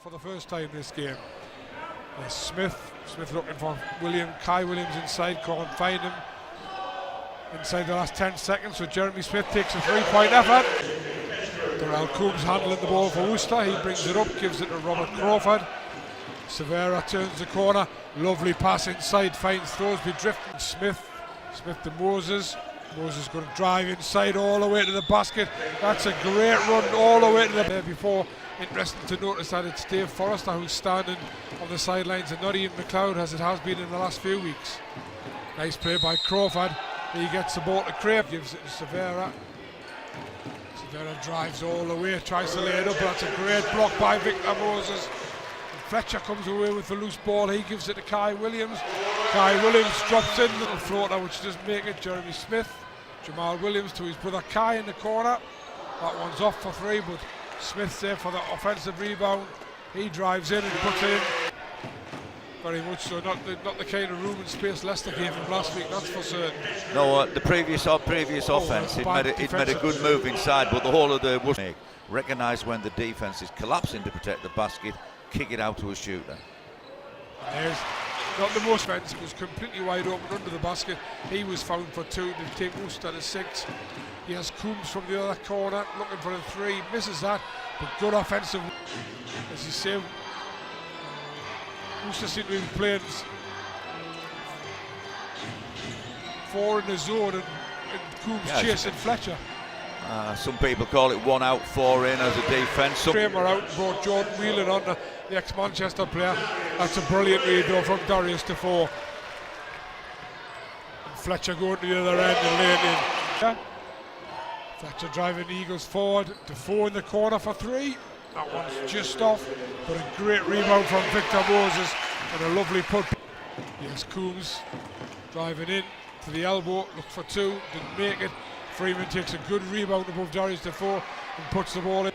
for the first time this game. There's Smith looking for Kai Williams inside, can't find him. Inside the last 10 seconds, so Jeremy Smith takes a 3-point effort. Darrell Coombs handling the ball for Worcester, he brings it up, gives it to Robert Crawford. Severa turns the corner, lovely pass inside, finds Thorsby drifting. Smith to Moses going to drive inside all the way to the basket. That's a great run all the way to the there before. Interesting to notice that it's Dave Forrester who's standing on the sidelines and not Ian McLeod as it has been in the last few weeks. Nice play by Crawford. He gets the ball to Craig, gives it to Severa. Severa drives all the way, tries to lay it up, but that's a great block by Victor Moses. And Fletcher comes away with the loose ball, he gives it to Kai Williams. Kai Williams drops in, little floater which doesn't make it. Jeremy Smith, Jamal Williams to his brother Kai in the corner. That one's off for 3, but Smith's there for the offensive rebound. He drives in and puts it in. Very much so, not the kind of room and space Leicester gave him last week, that's for certain. No, the previous offence, it made a good move inside, but the whole of the Worcester recognise when the defence is collapsing to protect the basket, kick it out to a shooter. There's not the most fence, was completely wide open under the basket. He was found for 2 to take Worcester to 6. He has Coombs from the other corner, looking for a 3, misses that, but good offensive. As you say, Worcester seem to be playing 4 in the zone and Coombs chasing Fletcher. Some people call it 1 out, 4 in as a defence. Kramer out and brought Jordan Whelan on, the ex-Manchester player. That's a brilliant read though from Darius Defoe. And Fletcher going to the other end and laying in. Fletcher driving the Eagles forward. Defoe in the corner for 3. That one's just off, but a great rebound from Victor Moses and a lovely put. Yes, Coombs driving in to the elbow, looked for 2, didn't make it. Freeman takes a good rebound above Darius Defoe and puts the ball in.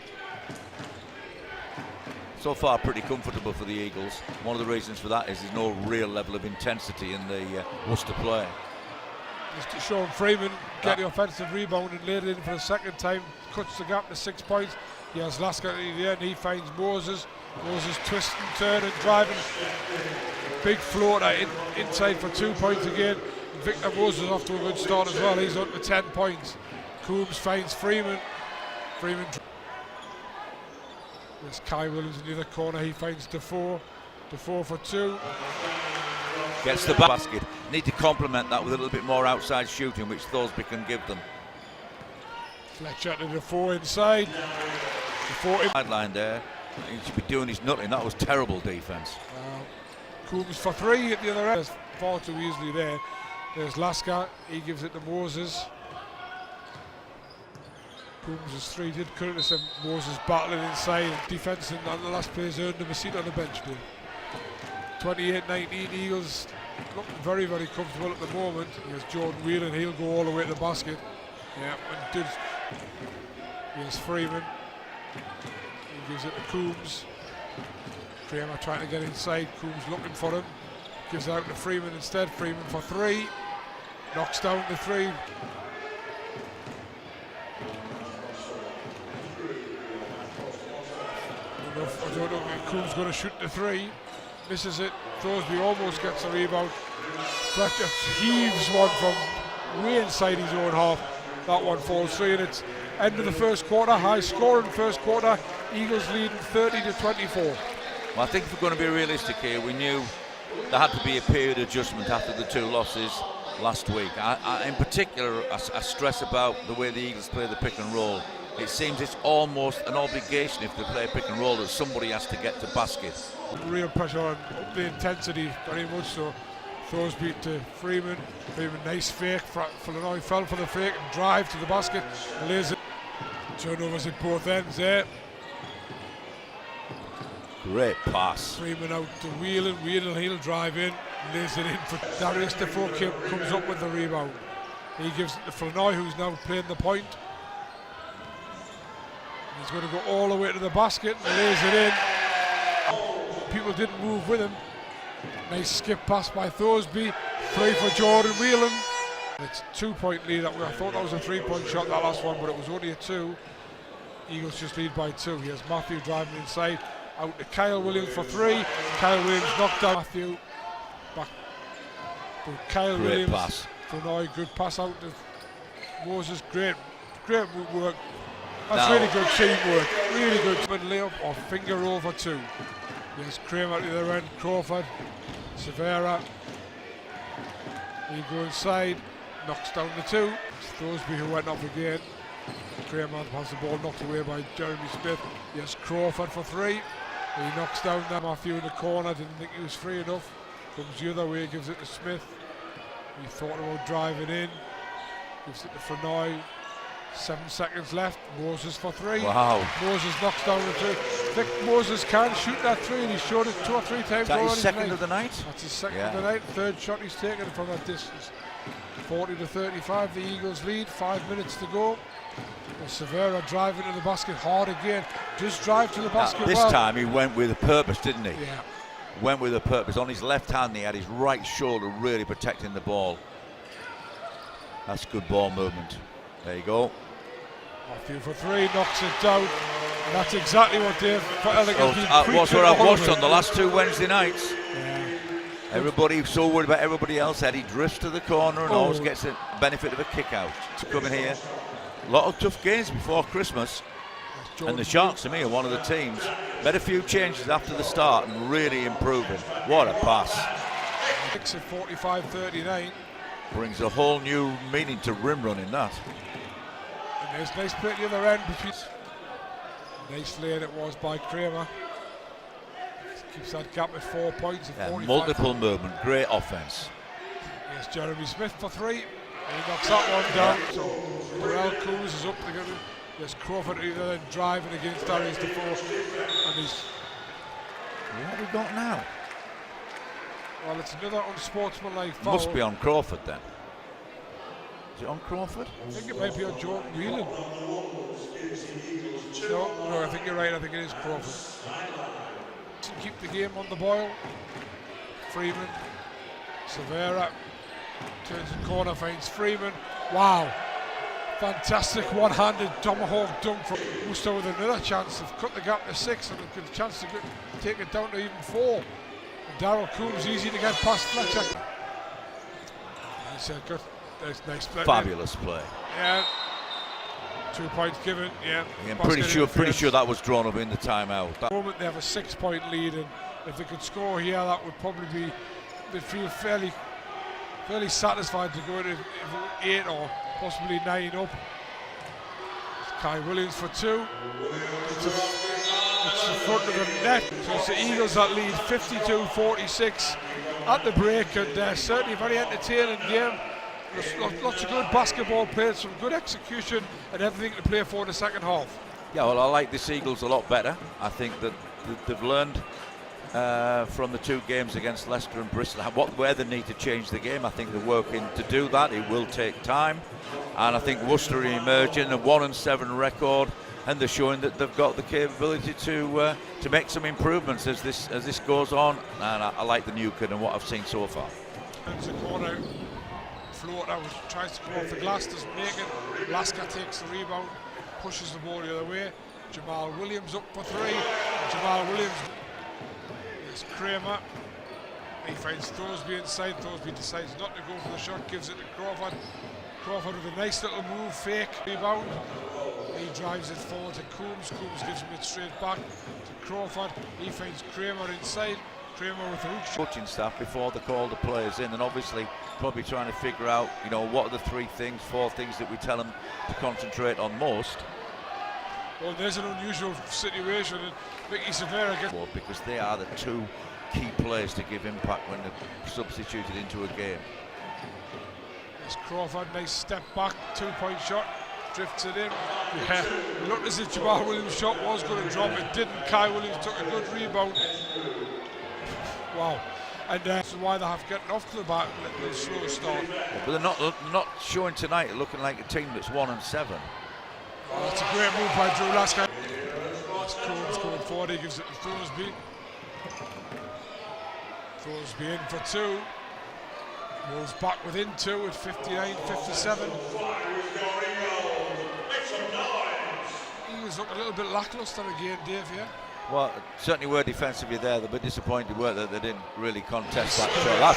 So far pretty comfortable for the Eagles. One of the reasons for that is there's no real level of intensity in the Worcester play. Just Sean Freeman get the offensive rebound and laid it in for the second time, cuts the gap to 6 points. He has Lasker at the end, he finds Moses. Moses twists and turn and driving. Big floater inside for 2 points again. And Victor Moses off to a good start as well, he's up to 10 points. Coombs finds Freeman. There's Kai Williams in the other corner, he finds Defoe. Defoe for 2. Gets the basket. Need to complement that with a little bit more outside shooting, which Thorsby can give them. Fletcher to Defoe inside. Defoe sideline there. He should be doing his nutting. That was terrible defence. Coombs for 3 at the other end. There's far too easily there. There's Lasker. He gives it to Moses. Coombs is 3. Did Curtis and Moses battling inside. Defence in the last players earned him a seat on the bench there. 28-19 Eagles looking very, very comfortable at the moment. Here's Jordan Whelan, he'll go all the way to the basket. Here's Freeman. He gives it to Coombs. Kramer trying to get inside, Coombs looking for him. Gives it out to Freeman instead. Freeman for 3. Knocks down the 3. I don't know if Coombs going to shoot the 3. Misses it. Thorsby almost gets a rebound. Fletcher heaves one from way inside his own half. That one falls through, and it's end of the first quarter. High scoring first quarter. Eagles leading 30-24. Well, I think if we're going to be realistic here, we knew there had to be a period adjustment after the 2 losses last week. In particular, I stress about the way the Eagles play the pick and roll. It seems it's almost an obligation if they play pick and roll that somebody has to get to basket. Real pressure on the intensity, very much so. Thorsby to Freeman. Freeman, nice fake. Flanoy fell for the fake and drive to the basket. Lays it. Turnovers at both ends there. Great pass. Freeman out to Whelan. Whelan, he'll drive in. Lays it in for Darius Defoe. Comes up with the rebound. He gives it to Flanoy, who's now playing the point. He's going to go all the way to the basket and lays it in. People didn't move with him. Nice skip pass by Thorsby. 3 for Jordan Whelan. It's a 2-point lead. I thought that was a 3-point shot, that last one, but it was only a 2. Eagles just lead by 2. Here's Matthew driving inside. Out to Kyle Williams for 3. Kyle Williams knocked down Matthew. Back. But Kyle Great Williams. pass. Fenoy, good pass out to Moses. Great work. That's Now, really good teamwork. Really good. Layup or finger over 2. Yes, Kramer to the other end. Crawford. Severa. He go inside. Knocks down the 2. It's Thorsby who went off again. Kramer has the ball knocked away by Jeremy Smith. Yes, Crawford for 3. He knocks down that Matthew in the corner. Didn't think he was free enough. Comes the other way, gives it to Smith. He thought about driving in. Gives it to Fenoy. 7 seconds left. Moses for 3. Wow. Moses knocks down the 3. I think Moses can shoot that 3, and he showed it 2 or 3 times Is that already his second tonight. of the night? That's his second of the night. 3rd shot he's taken from that distance. 40-35. The Eagles lead. 5 minutes to go. And Severa driving to the basket hard again. Just drive to the basket. This time he went with a purpose, didn't he? Yeah. Went with a purpose. On his left hand, he had his right shoulder really protecting the ball. That's good ball movement. There you go. Matthew for 3, knocks it down. And that's exactly what Dave What's what I've watched on the last 2 Wednesday nights. Yeah. Everybody so worried about everybody else. Eddie drifts to the corner and always gets the benefit of a kick out to come in here. A lot of tough games before Christmas. And the Sharks, to me, are one of the teams. Made a few changes after the start and really improving. What a pass. 6 at 45-39. Brings a whole new meaning to rim running, that. And there's nice play at the other end. Nice lane it was by Kramer. Keeps that gap at 4 points. At 45. Multiple movement, great offense. Yes, Jeremy Smith for 3. And he knocks that one down. So Darrell Coombs is up together. Yes, Crawford either then driving against Darius DeFore. And he's. What have we got now? Well, it's another unsportsmanlike foul. Must be on Crawford then. Is it on Crawford? I think it might be on Jordan Whelan. No, I think you're right. I think it is Crawford. To keep the game on the boil. Freeman. Severa. Turns the corner, finds Freeman. Wow. Fantastic one-handed tomahawk dunk from Worcester with another chance. They've cut the gap to 6 and they've got a chance to take it down to even 4. Darrell Coombs easy to get past Fletcher. He said, good. That's nice play. Fabulous play. Yeah. 2 points given. Yeah. I'm pretty sure that was drawn up in the timeout. At the moment they have a 6-point lead, and if they could score here, that would probably be. They'd feel fairly satisfied to go to 8 or possibly 9 up. It's Kai Williams for 2. It's the front of the net. So it's the Eagles that lead 52-46 at the break, and certainly a very entertaining game. There's lots of good basketball played, some good execution, and everything to play for in the second half. Yeah, well, I like the Eagles a lot better. I think that they've learned from the 2 games against Leicester and Bristol where they need to change the game. I think they're working to do that. It will take time, and I think Worcester are emerging a 1-7 record, and they're showing that they've got the capability to make some improvements as this goes on. And I like the Newcastle and what I've seen so far. There's a corner float that tries to come off the glass, doesn't make it. Lasker takes the rebound, pushes the ball the other way. Jamal Williams up for 3. Jamal Williams. There's Kramer. He finds Thorsby inside. Thorsby decides not to go for the shot, gives it to Crawford. Crawford with a nice little move, fake rebound. He drives it forward to Coombs. Coombs gives him it straight back to Crawford. He finds Kramer inside. Kramer with the hook shot. Coaching staff before they call the players in, and obviously probably trying to figure out, what are the 3 things, 4 things that we tell them to concentrate on most. Well, there's an unusual situation, and Mickey Severa gets. Because they are the 2 key players to give impact when they're substituted into a game. There's Crawford, nice step back, 2-point shot, drifts it in. Yeah, it looked as if Jamal Williams' shot was going to drop, it didn't. Kai Williams took a good rebound. Wow. And that's why they have getting off to the back, a little slow start. But they're not showing tonight looking like a team that's 1-7. Oh, that's a great move by Drew Lasker. That's Coombs coming forward, he gives it to Thorsby. Thorsby in for 2. Moves back within 2 at 59-57. He was looking a little bit lacklustre again, Dave, here. Well, certainly were defensively there. They're a bit disappointed, weren't they? They didn't really contest that shot.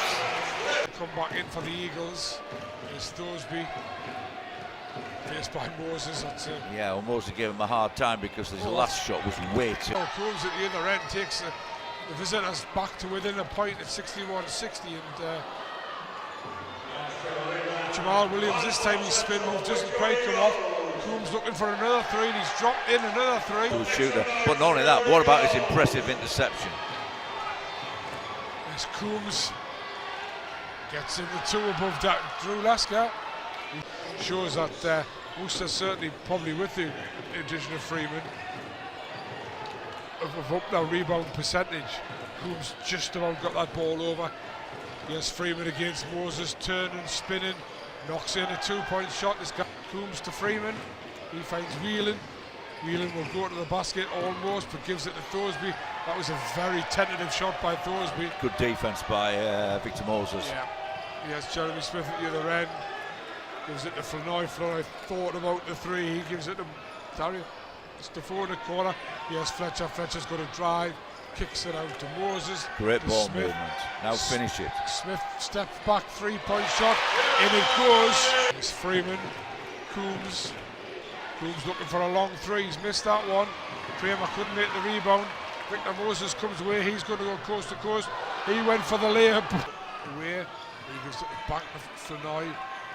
Come back in for the Eagles. There's Thorsby. Faced by Moses. That's it. Yeah, well, Moses gave him a hard time because his last shot was way too. Coombs at the other end takes the visitors back to within a point at 61-60, and Jamal Williams, this time his spin move doesn't quite come off. Coombs looking for another three, and he's dropped in another three. Good shooter. But not only that, what about his impressive interception? As Coombs gets in the two above that Drew Lasker. Shows that Worcester certainly probably with the addition of Freeman have upped their rebound percentage. Coombs just about got that ball over. Yes, Freeman against Moses, turning, spinning, knocks in a 2-point shot. This guy Coombs to Freeman. He finds Whelan. Whelan will go to the basket almost, but gives it to Thorsby. That was a very tentative shot by Thorsby. Good defense by Victor Moses. Yeah. Yes, Jeremy Smith at the other end. Gives it to Flournoy. Flournoy thought about the three. He gives it to Dario. It's the four in the corner. Yes, Fletcher. Fletcher's going to drive. Kicks it out to Moses. Great ball Smith. movement. Now finish it. Smith steps back, 3-point shot. In it goes. It's Freeman. Coombs. Coombs looking for a long three. He's missed that one. Kramer couldn't make the rebound. Victor Moses comes away. He's going to go coast to coast. He went for the layup. Away. He gives it back to Flournoy.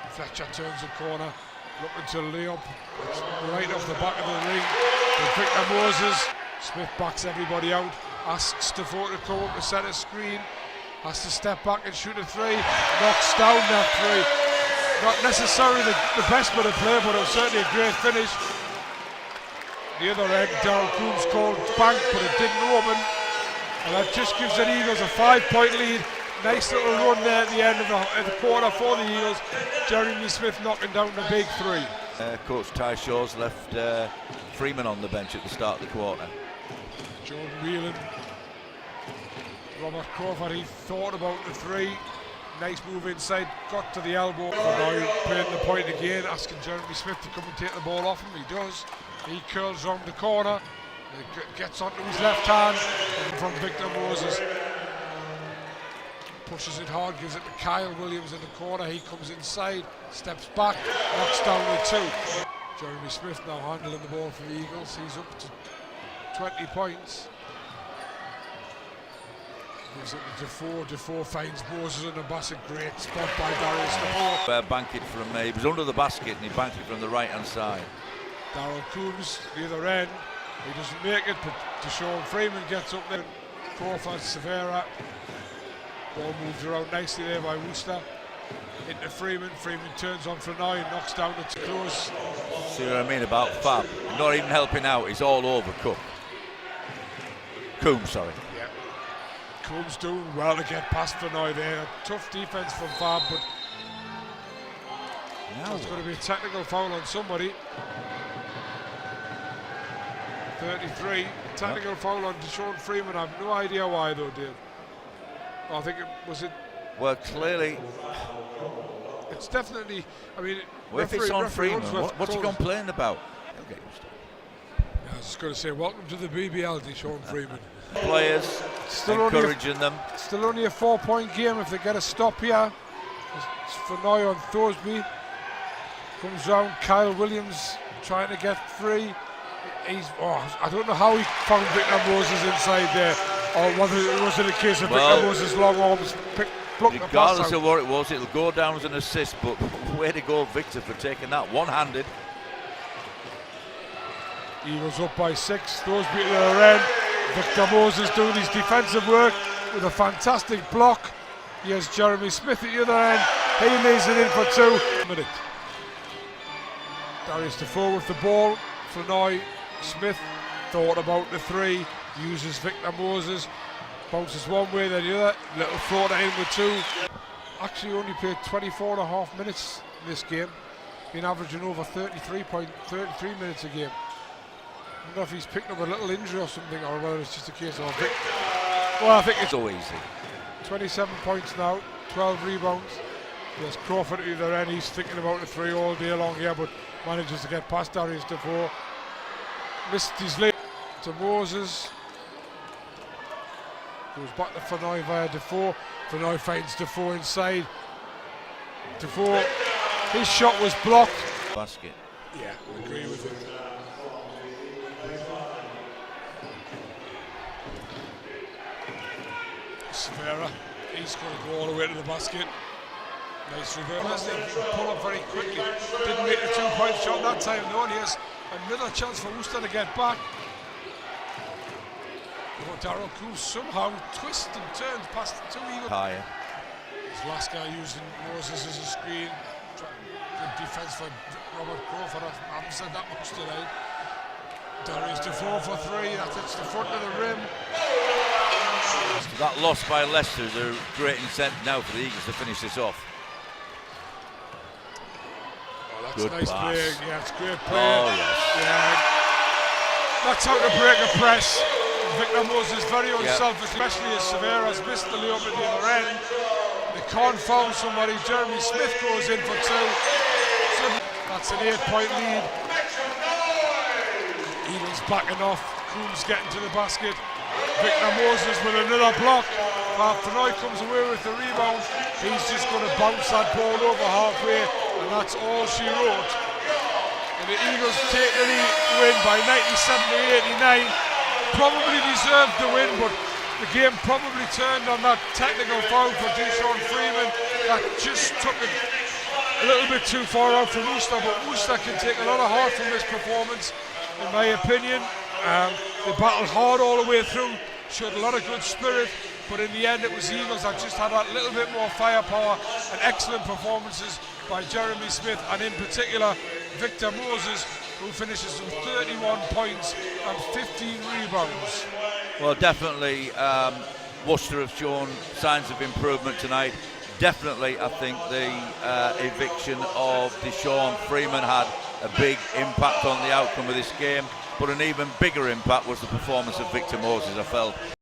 Fletcher turns the corner. Looking to lay up. It's right off the back of the ring. But Victor Moses. Smith backs everybody out. Asks Stafford to come up to set a screen. Has to step back and shoot a three. Knocks down that three. Not necessarily the best bit of play, but it was certainly a great finish. The other end, Darryl Coombs called bank, but it didn't open. And that just gives the Eagles a 5-point lead. Nice little run there at the end of the quarter for the Eagles. Jeremy Smith knocking down the big three. Coach Ty Shaw's left Freeman on the bench at the start of the quarter. Jordan Whelan. Robert Crawford, he thought about the three. Nice move inside, got to the elbow. Now playing the point again, asking Jeremy Smith to come and take the ball off him. He does. He curls round the corner, gets onto his left hand from Victor Moses. Pushes it hard, gives it to Kyle Williams in the corner. He comes inside, steps back, knocks down the two. Jeremy Smith now handling the ball for the Eagles. He's up to 20 points. Gives it to Defoe. Defoe finds Moses in the basket. Great spot by Darius Defoe. Banked it from, he was under the basket and he banked it from the right hand side. Darryl Coombs, the other end. He doesn't make it, but Deshaun Freeman gets up there. Crawford, Severa. Ball moved around nicely there by Worcester. Into Freeman. Freeman turns on Flournoy and knocks down the close. See what I mean about Fab? Not even helping out, he's all over Cook. Coombs, sorry. Yeah. Coombs doing well to get past Flournoy there. Tough defense from Fab, but there's going to be a technical foul on somebody. 33. Technical foul on Deshaun Freeman. I have no idea why though, Dave. I think it. Well, clearly. It's definitely. I mean, well, if it's on Freeman, what's he complaining about? Okay. I was just going to say, welcome to the BBL, Deshaun Freeman. Players still encouraging them. Still only a 4-point game if they get a stop here. It's Flournoy on Thorsby. Comes round, Kyle Williams trying to get free. I don't know how he found Victor Moses inside there, or whether it was in a case of Victor Moses' long arms regardless of what it was, it'll go down as an assist, but way to go Victor for taking that one-handed. Eagles up by 6, Thorsby at the other end. Victor Moses doing his defensive work with a fantastic block. Here's Jeremy Smith at the other end. He lays it in for 2. Darius Defoe with the ball. Flournoy, Smith thought about the three. Uses Victor Moses. Bounces one way, then the other. Little floater in with 2. Actually only played 24.5 minutes in this game. Been averaging over 33 minutes a game. I don't know if he's picked up a little injury or something, or whether it's just a case of I think it's so easy. 27 points now, 12 rebounds. There's Crawford at either end. He's thinking about the three all day long here, but manages to get past Darius Defoe. Missed his lead to Moses. Goes back to Fenoy via Defoe. Fenoy finds Defoe inside. Defoe, his shot was blocked. Basket. Yeah, I agree with him. Severa, he's going to go all the way to the basket. Nice reverse. He pull up very quickly. Didn't make the 2-point shot that time, though, and he has another chance for Worcester to get back. Darryl Coos somehow twists and turns past the 2 Eagles. Higher. This last guy using Moses as a screen. Good defense for Robert Crawford. I haven't said that much today. Darius Defoe for 3. That hits the front of the rim. That loss by Leicester is a great incentive now for the Eagles to finish this off. Oh, that's good nice pass. play. Yeah, it's great play. Oh, yes. Yeah. That's how to break a press. Victor Moses is very unselfish, especially as Severa has missed the layup at the other end. They can't foul somebody. Jeremy Smith goes in for 2. So that's an 8-point lead. Eagles backing off. Coombs getting to the basket. Victor Moses with another block. Fenoy comes away with the rebound. He's just going to bounce that ball over halfway, and that's all she wrote. And the Eagles take the win by 97-89. Probably deserved the win, but the game probably turned on that technical foul for Deshaun Freeman that just took it a little bit too far out for Worcester, but Worcester can take a lot of heart from this performance, in my opinion. They battled hard all the way through, showed a lot of good spirit, but in the end it was Eagles that just had that little bit more firepower, and excellent performances by Jeremy Smith, and in particular Victor Moses, who finishes with 31 points and 15 rebounds. Well, definitely Worcester have shown signs of improvement tonight. Definitely, I think the eviction of Deshaun Freeman had a big impact on the outcome of this game, but an even bigger impact was the performance of Victor Moses, I felt.